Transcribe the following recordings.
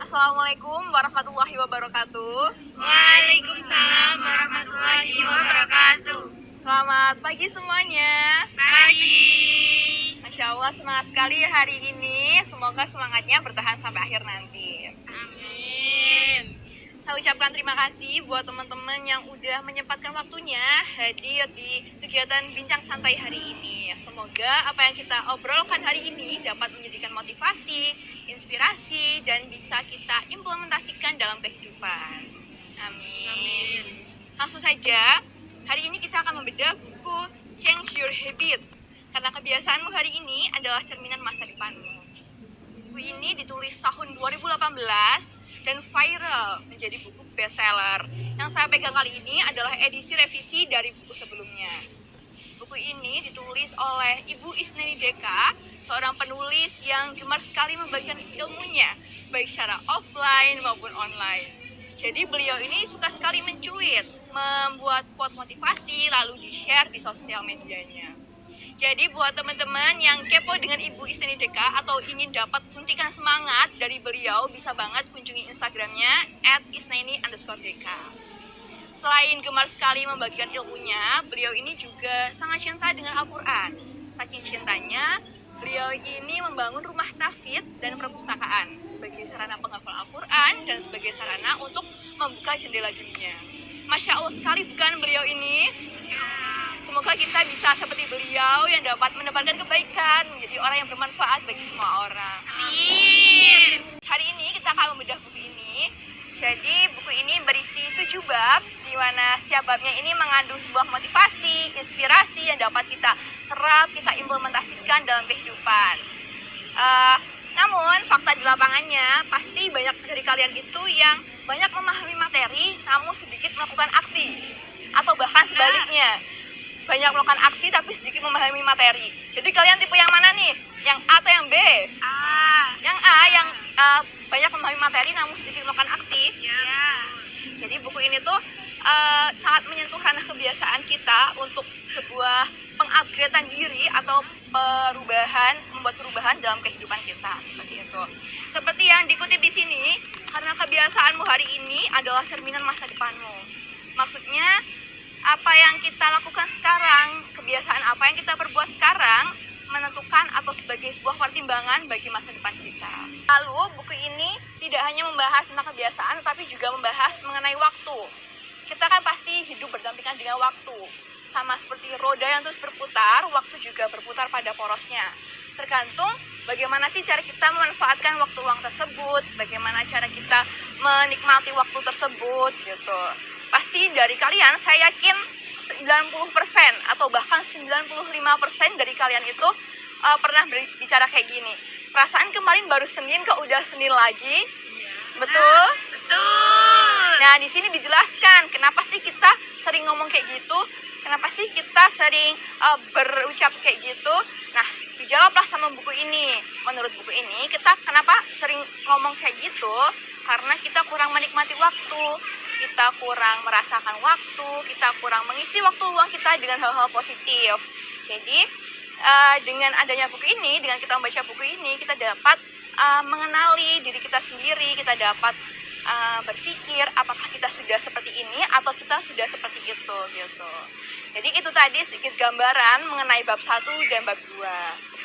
Assalamualaikum warahmatullahi wabarakatuh. Waalaikumsalam warahmatullahi wabarakatuh. Selamat pagi semuanya. Pagi. Masya Allah, semangat sekali hari ini. Semoga semangatnya bertahan sampai akhir nanti. Amin. Saya ucapkan terima kasih buat teman-teman yang udah menyempatkan waktunya hadir di kegiatan Bincang Santai hari ini. Semoga apa yang kita obrolkan hari ini dapat menjadikan motivasi, inspirasi, dan bisa kita implementasikan dalam kehidupan. Amin. Langsung saja, hari ini kita akan membedah buku Change Your Habits. Karena kebiasaanmu hari ini adalah cerminan masa depanmu. Buku ini ditulis tahun 2018 dan viral menjadi buku bestseller. Yang saya pegang kali ini adalah edisi revisi dari buku sebelumnya. Buku ini ditulis oleh Ibu Isneni Deka, seorang penulis yang gemar sekali membagikan ilmunya, baik secara offline maupun online. Jadi beliau ini suka sekali mencuit, membuat quote motivasi lalu di-share di sosial medianya. Jadi buat teman-teman yang kepo dengan Ibu Isneni Deka atau ingin dapat suntikan semangat dari beliau, bisa banget kunjungi Instagramnya @isneni_deka. Selain gemar sekali membagikan ilmunya, beliau ini juga sangat cinta dengan Al-Quran. Saking cintanya, beliau ini membangun rumah tahfidz dan perpustakaan sebagai sarana penghafal Al-Quran dan sebagai sarana untuk membuka jendela dunia. Masya Allah sekali bukan beliau ini? Semoga kita bisa seperti beliau yang dapat menebarkan kebaikan, menjadi orang yang bermanfaat bagi semua orang. Amin. Hari ini kita akan membedah buku ini. Jadi buku ini berisi 7 bab, di mana setiap babnya ini mengandung sebuah motivasi, inspirasi yang dapat kita serap, kita implementasikan dalam kehidupan. Namun fakta di lapangannya, pasti banyak dari kalian itu yang banyak memahami materi, namun sedikit melakukan aksi. Atau bahkan sebaliknya, banyak melakukan aksi tapi sedikit memahami materi. Jadi kalian tipe yang mana nih? Yang A atau yang B? Yang A, yang banyak memahami materi namun sedikit melakukan aksi. Jadi buku ini tuh sangat menyentuh ranah kebiasaan kita untuk sebuah pengupgradean diri atau membuat perubahan dalam kehidupan kita, seperti itu. Seperti yang dikutip di sini, karena kebiasaanmu hari ini adalah cerminan masa depanmu. Maksudnya apa yang kita lakukan sekarang, kebiasaan apa yang kita perbuat sekarang menentukan atau sebagai sebuah pertimbangan bagi masa depan kita. Lalu buku ini tidak hanya membahas tentang kebiasaan, tapi juga membahas mengenai waktu. Kita kan pasti hidup berdampingan dengan waktu. Sama seperti roda yang terus berputar, waktu juga berputar pada porosnya. Tergantung bagaimana sih cara kita memanfaatkan waktu luang tersebut, bagaimana cara kita menikmati waktu tersebut gitu. Pasti dari kalian, saya yakin 90% atau bahkan 95% dari kalian itu pernah berbicara kayak gini. Perasaan kemarin baru Senin kok udah Senin lagi. Betul? Betul. Nah, di sini dijelaskan kenapa sih kita sering ngomong kayak gitu, kenapa sih kita sering berucap kayak gitu. Nah, dijawablah sama buku ini. Menurut buku ini, kita kenapa sering ngomong kayak gitu? Karena kita kurang menikmati waktu, kita kurang merasakan waktu, kita kurang mengisi waktu luang kita dengan hal-hal positif. Jadi dengan adanya buku ini, dengan kita membaca buku ini, kita dapat mengenali diri kita sendiri, kita dapat berpikir apakah kita sudah seperti ini atau kita sudah seperti itu gitu. Jadi itu tadi sedikit gambaran mengenai bab 1 dan bab 2.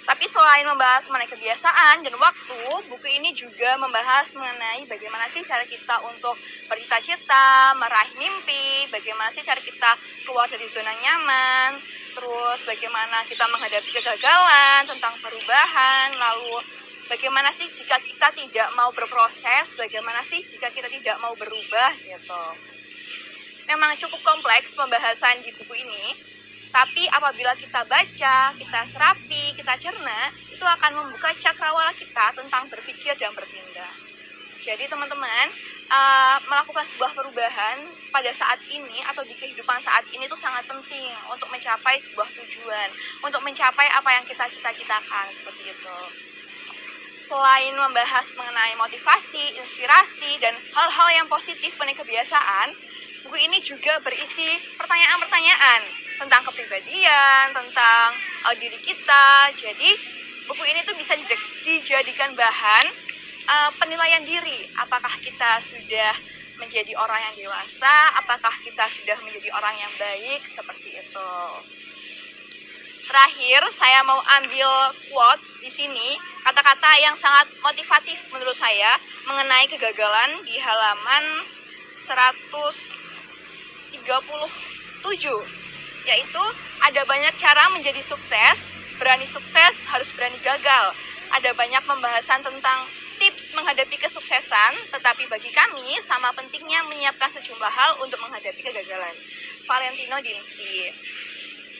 Tapi selain membahas mengenai kebiasaan dan waktu, buku ini juga membahas mengenai bagaimana sih cara kita untuk bercita-cita, meraih mimpi, bagaimana sih cara kita keluar dari zona nyaman, terus bagaimana kita menghadapi kegagalan, tentang perubahan, lalu bagaimana sih jika kita tidak mau berproses, bagaimana sih jika kita tidak mau berubah gitu. Memang cukup kompleks pembahasan di buku ini. Tapi apabila kita baca, kita serapi, kita cerna, itu akan membuka cakrawala kita tentang berpikir dan bertindak. Jadi teman-teman, melakukan sebuah perubahan pada saat ini atau di kehidupan saat ini itu sangat penting untuk mencapai sebuah tujuan, untuk mencapai apa yang kita cita-citakan, seperti itu. Selain membahas mengenai motivasi, inspirasi, dan hal-hal yang positif mengenai kebiasaan, buku ini juga berisi pertanyaan-pertanyaan tentang kepribadian, tentang diri kita. Jadi buku ini tuh bisa dijadikan bahan penilaian diri. Apakah kita sudah menjadi orang yang dewasa? Apakah kita sudah menjadi orang yang baik? Seperti itu. Terakhir, saya mau ambil quotes di sini, kata-kata yang sangat motivatif menurut saya mengenai kegagalan di halaman 137, yaitu ada banyak cara menjadi sukses, berani sukses harus berani gagal. Ada banyak pembahasan tentang tips menghadapi kesuksesan, tetapi bagi kami sama pentingnya menyiapkan sejumlah hal untuk menghadapi kegagalan. Valentino Dinci.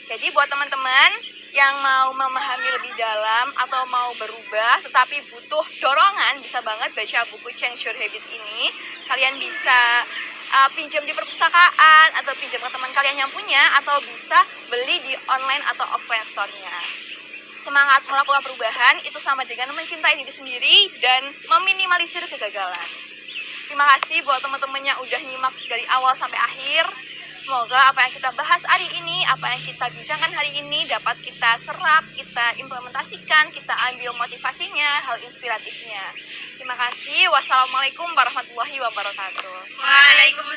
Jadi buat teman-teman yang mau memahami lebih dalam atau mau berubah tetapi butuh dorongan, bisa banget baca buku Change Your Habit ini. Kalian bisa pinjam di perpustakaan atau pinjam ke teman kalian yang punya, atau bisa beli di online atau offline store-nya. Semangat melakukan perubahan itu sama dengan mencintai diri sendiri dan meminimalisir kegagalan. Terima kasih buat teman-teman yang udah nyimak dari awal sampai akhir. Semoga apa yang kita bahas hari ini, apa yang kita bincangkan hari ini dapat kita serap, kita implementasikan, kita ambil motivasinya, hal inspiratifnya. Terima kasih. Wassalamualaikum warahmatullahi wabarakatuh. Waalaikumsalam.